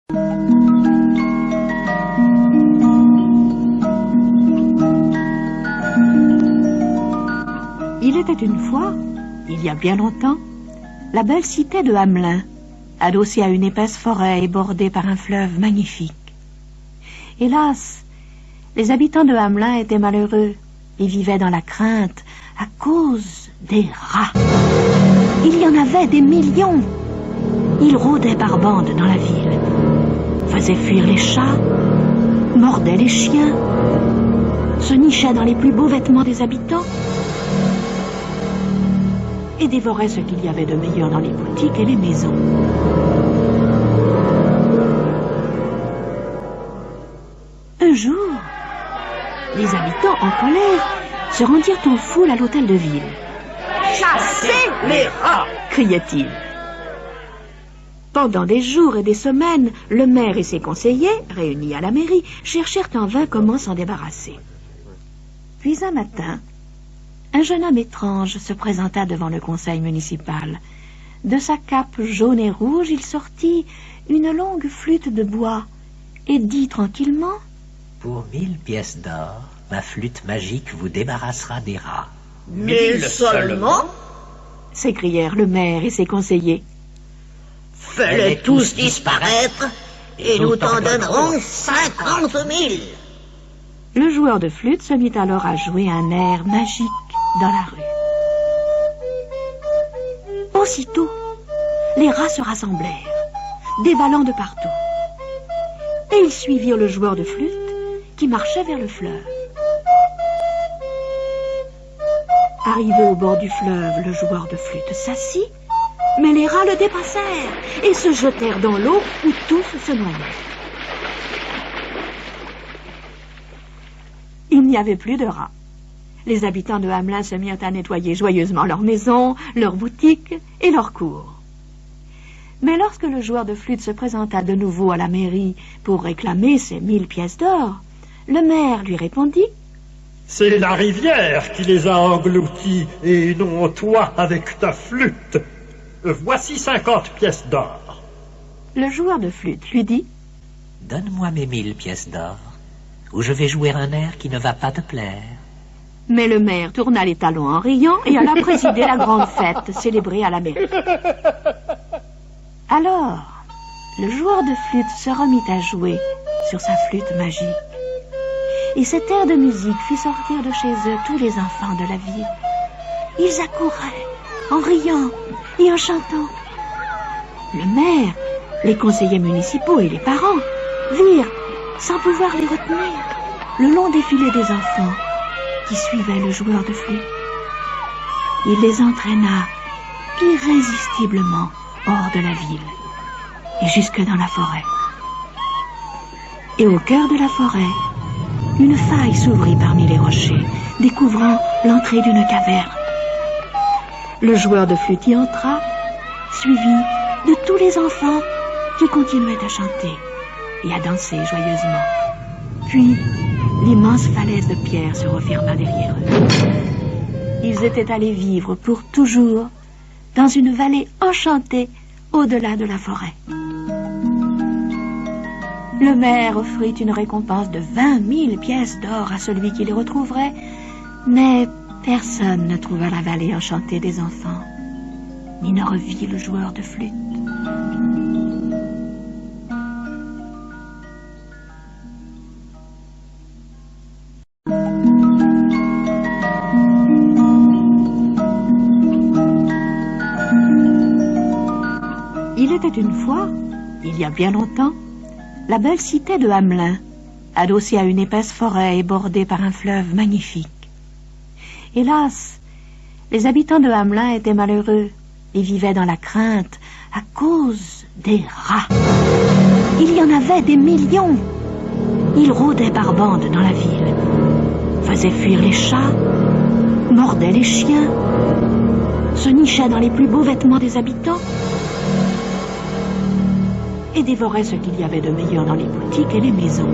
Il était une fois, il y a bien longtemps, la belle cité de Hamelin, adossée à une épaisse forêt et bordée par un fleuve magnifique. Hélas, les habitants de Hamelin étaient malheureux et vivaient dans la crainte à cause des rats. Il y en avait des millions. Ils rôdaient par bandes dans la ville, faisaient fuir les chats, mordaient les chiens, se nichaient dans les plus beaux vêtements des habitants et dévoraient ce qu'il y avait de meilleur dans les boutiques et les maisons. Un jour, les habitants en colère se rendirent en foule à l'hôtel de ville. « Chassez les rats !» criaient-ils. Pendant des jours et des semaines, le maire et ses conseillers, réunis à la mairie, cherchèrent en vain comment s'en débarrasser. Puis un matin, un jeune homme étrange se présenta devant le conseil municipal. De sa cape jaune et rouge, il sortit une longue flûte de bois et dit tranquillement: « Pour 1000 pièces d'or, ma flûte magique vous débarrassera des rats. »« 1000 seulement ?» s'écrièrent le maire et ses conseillers. « Fais-les tous disparaître et nous t'en donnerons 50 000 !» Le joueur de flûte se mit alors à jouer un air magique dans la rue. Aussitôt, les rats se rassemblèrent, déballant de partout. Et ils suivirent le joueur de flûte qui marchait vers le fleuve. Arrivé au bord du fleuve, le joueur de flûte s'assit, mais les rats le dépassèrent et se jetèrent dans l'eau où tous se noyèrent. Il n'y avait plus de rats. Les habitants de Hamelin se mirent à nettoyer joyeusement leurs maisons, leurs boutiques et leurs cours. Mais lorsque le joueur de flûte se présenta de nouveau à la mairie pour réclamer ses 1000 pièces d'or, le maire lui répondit: « C'est la rivière qui les a engloutis et non toi avec ta flûte. Voici 50 pièces d'or. » Le joueur de flûte lui dit: « Donne-moi mes 1000 pièces d'or, ou je vais jouer un air qui ne va pas te plaire. » Mais le maire tourna les talons en riant et alla présider la grande fête célébrée à la mairie. Alors, le joueur de flûte se remit à jouer sur sa flûte magique. Et cet air de musique fit sortir de chez eux tous les enfants de la ville. Ils accouraient en riant et en chantant. Le maire, les conseillers municipaux et les parents virent, sans pouvoir les retenir, le long défilé des enfants qui suivaient le joueur de flûte. Il les entraîna irrésistiblement hors de la ville et jusque dans la forêt. Et au cœur de la forêt, une faille s'ouvrit parmi les rochers, découvrant l'entrée d'une caverne. Le joueur de flûte y entra, suivi de tous les enfants qui continuaient à chanter et à danser joyeusement. Puis, l'immense falaise de pierre se referma derrière eux. Ils étaient allés vivre pour toujours dans une vallée enchantée au-delà de la forêt. Le maire offrit une récompense de 20 000 pièces d'or à celui qui les retrouverait, mais personne ne trouva la vallée enchantée des enfants, ni ne revit le joueur de flûte. Il était une fois, il y a bien longtemps, la belle cité de Hamelin, adossée à une épaisse forêt et bordée par un fleuve magnifique. Hélas, les habitants de Hamelin étaient malheureux et vivaient dans la crainte à cause des rats. Il y en avait des millions. Ils rôdaient par bandes dans la ville, faisaient fuir les chats, mordaient les chiens, se nichaient dans les plus beaux vêtements des habitants et dévoraient ce qu'il y avait de meilleur dans les boutiques et les maisons.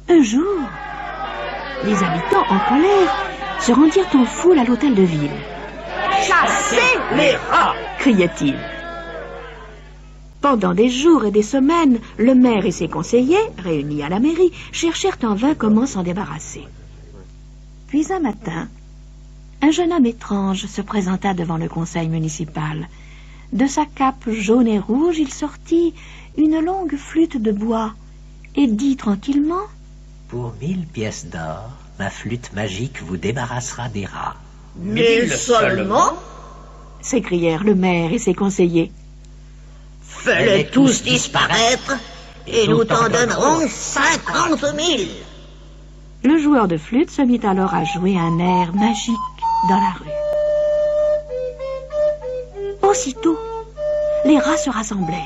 Un jour, les habitants en colère se rendirent en foule à l'hôtel de ville. « Chassez les rats! Criait-il. Pendant des jours et des semaines, le maire et ses conseillers, réunis à la mairie, cherchèrent en vain comment s'en débarrasser. Puis un matin, un jeune homme étrange se présenta devant le conseil municipal. De sa cape jaune et rouge, il sortit une longue flûte de bois et dit tranquillement: Pour 1000 pièces d'or, ma flûte magique vous débarrassera des rats. 1000 seulement? S'écrièrent le maire et ses conseillers. Fais-les tous disparaître, et nous t'en donnerons 50 000. Le joueur de flûte se mit alors à jouer un air magique dans la rue. Aussitôt, les rats se rassemblèrent,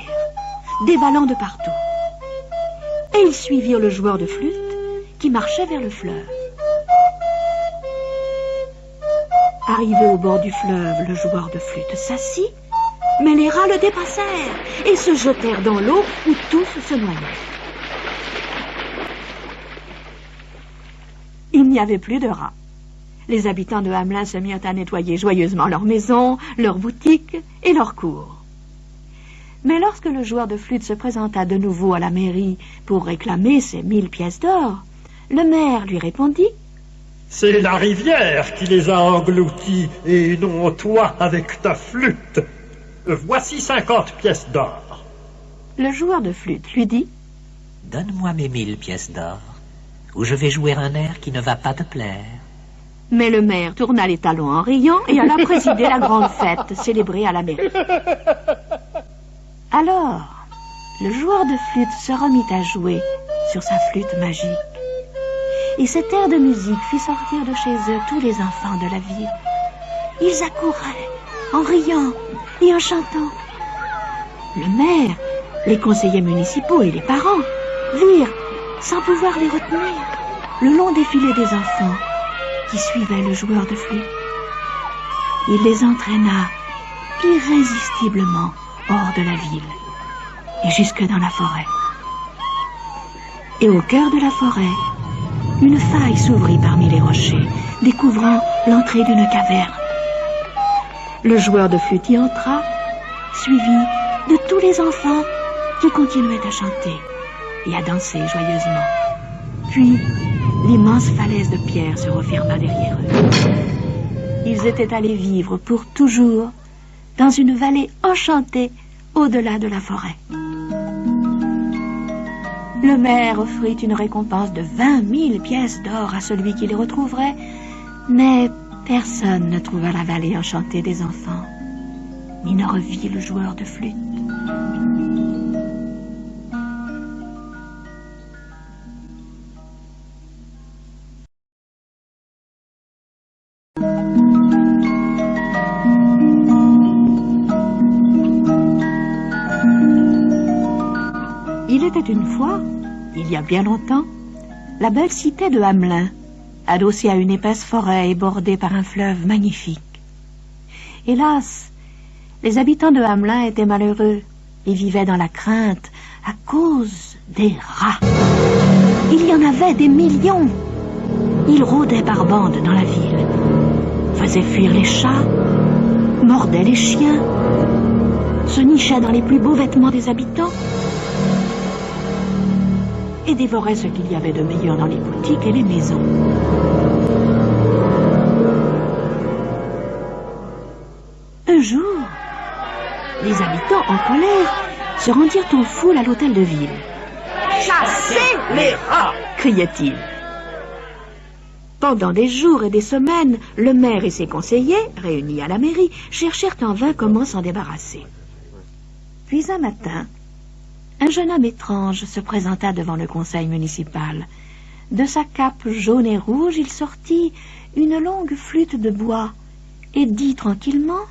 dévalant de partout. Et ils suivirent le joueur de flûte qui marchait vers le fleuve. Arrivé au bord du fleuve, le joueur de flûte s'assit, mais les rats le dépassèrent et se jetèrent dans l'eau où tous se noyèrent. Il n'y avait plus de rats. Les habitants de Hamelin se mirent à nettoyer joyeusement leurs maisons, leurs boutiques et leurs cours. Mais lorsque le joueur de flûte se présenta de nouveau à la mairie pour réclamer ses 1000 pièces d'or, le maire lui répondit: C'est la rivière qui les a engloutis, et non toi avec ta flûte. Voici 50 pièces d'or. Le joueur de flûte lui dit: Donne-moi mes 1000 pièces d'or, ou je vais jouer un air qui ne va pas te plaire. Mais le maire tourna les talons en riant et alla présider la grande fête célébrée à la mairie. Alors, le joueur de flûte se remit à jouer sur sa flûte magique. Et cet air de musique fit sortir de chez eux tous les enfants de la ville. Ils accouraient, en riant et en chantant. Le maire, les conseillers municipaux et les parents virent, sans pouvoir les retenir, le long défilé des enfants qui suivaient le joueur de flûte. Il les entraîna irrésistiblement hors de la ville et jusque dans la forêt. Et au cœur de la forêt, une faille s'ouvrit parmi les rochers, découvrant l'entrée d'une caverne. Le joueur de flûte y entra, suivi de tous les enfants qui continuaient à chanter et à danser joyeusement. Puis, l'immense falaise de pierre se referma derrière eux. Ils étaient allés vivre pour toujours dans une vallée enchantée au-delà de la forêt. Le maire offrit une récompense de 20 000 pièces d'or à celui qui les retrouverait, mais personne ne trouva la vallée enchantée des enfants, ni ne revit le joueur de flûte. Il était une fois, il y a bien longtemps, la belle cité de Hamelin, adossée à une épaisse forêt et bordée par un fleuve magnifique. Hélas, les habitants de Hamelin étaient malheureux et vivaient dans la crainte à cause des rats. Il y en avait des millions. Ils rôdaient par bandes dans la ville, faisaient fuir les chats, mordaient les chiens, se nichaient dans les plus beaux vêtements des habitants et dévoraient ce qu'il y avait de meilleur dans les boutiques et les maisons. Un jour, les habitants en colère se rendirent en foule à l'hôtel de ville. « Chassez les rats !» criait-il. Pendant des jours et des semaines, le maire et ses conseillers, réunis à la mairie, cherchèrent en vain comment s'en débarrasser. Puis un matin, un jeune homme étrange se présenta devant le conseil municipal. De sa cape jaune et rouge, il sortit une longue flûte de bois et dit tranquillement: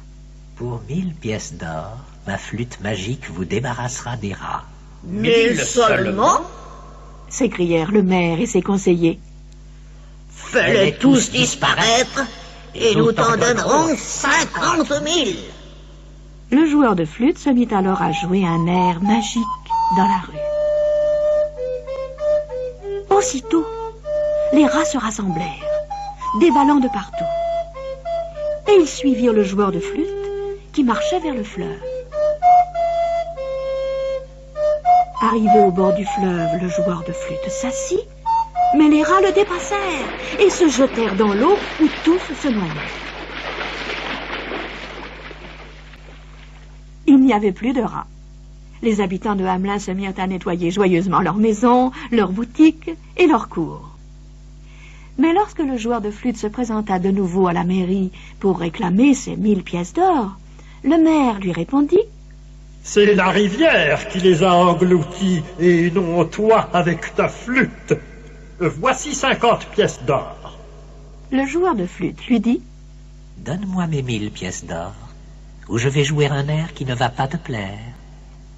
Pour 1000 pièces d'or, ma flûte magique vous débarrassera des rats. 1000 seulement? S'écrièrent le maire et ses conseillers. Fais-les tous disparaître, et nous t'en donnerons 50 000. Le joueur de flûte se mit alors à jouer un air magique dans la rue. Aussitôt, les rats se rassemblèrent, dévalant de partout. Et ils suivirent le joueur de flûte qui marchait vers le fleuve. Arrivé au bord du fleuve, le joueur de flûte s'assit, mais les rats le dépassèrent et se jetèrent dans l'eau où tous se noyaient. Il n'y avait plus de rats. Les habitants de Hamelin se mirent à nettoyer joyeusement leurs maisons, leurs boutiques et leurs cours. Mais lorsque le joueur de flûte se présenta de nouveau à la mairie pour réclamer ses 1000 pièces d'or, le maire lui répondit: « C'est la rivière qui les a engloutis et non toi avec ta flûte. Voici 50 pièces d'or. » Le joueur de flûte lui dit: « Donne-moi mes 1000 pièces d'or, ou je vais jouer un air qui ne va pas te plaire. »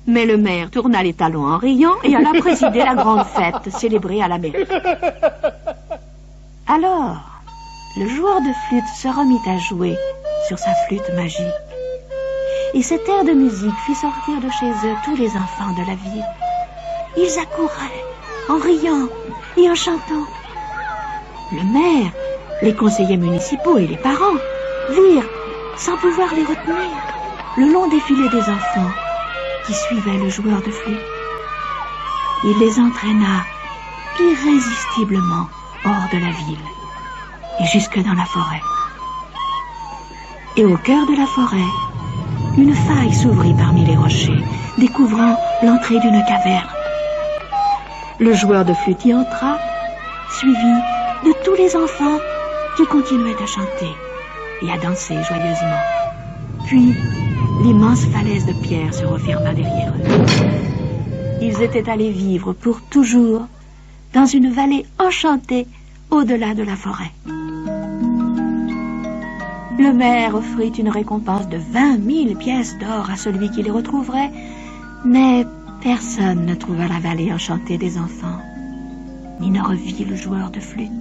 Mais le maire tourna les talons en riant et alla présider la grande fête célébrée à la mairie. Alors, le joueur de flûte se remit à jouer sur sa flûte magique. Et cet air de musique fit sortir de chez eux tous les enfants de la ville. Ils accouraient, en riant et en chantant. Le maire, les conseillers municipaux et les parents virent, sans pouvoir les retenir, le long défilé des enfants qui suivaient le joueur de flûte. Il les entraîna irrésistiblement hors de la ville et jusque dans la forêt. Et au cœur de la forêt, une faille s'ouvrit parmi les rochers, découvrant l'entrée d'une caverne. Le joueur de flûte y entra, suivi de tous les enfants qui continuaient à chanter et à danser joyeusement. Puis, l'immense falaise de pierre se referma derrière eux. Ils étaient allés vivre pour toujours dans une vallée enchantée au-delà de la forêt. Le maire offrit une récompense de 20 000 pièces d'or à celui qui les retrouverait, mais personne ne trouva la vallée enchantée des enfants, ni ne revit le joueur de flûte.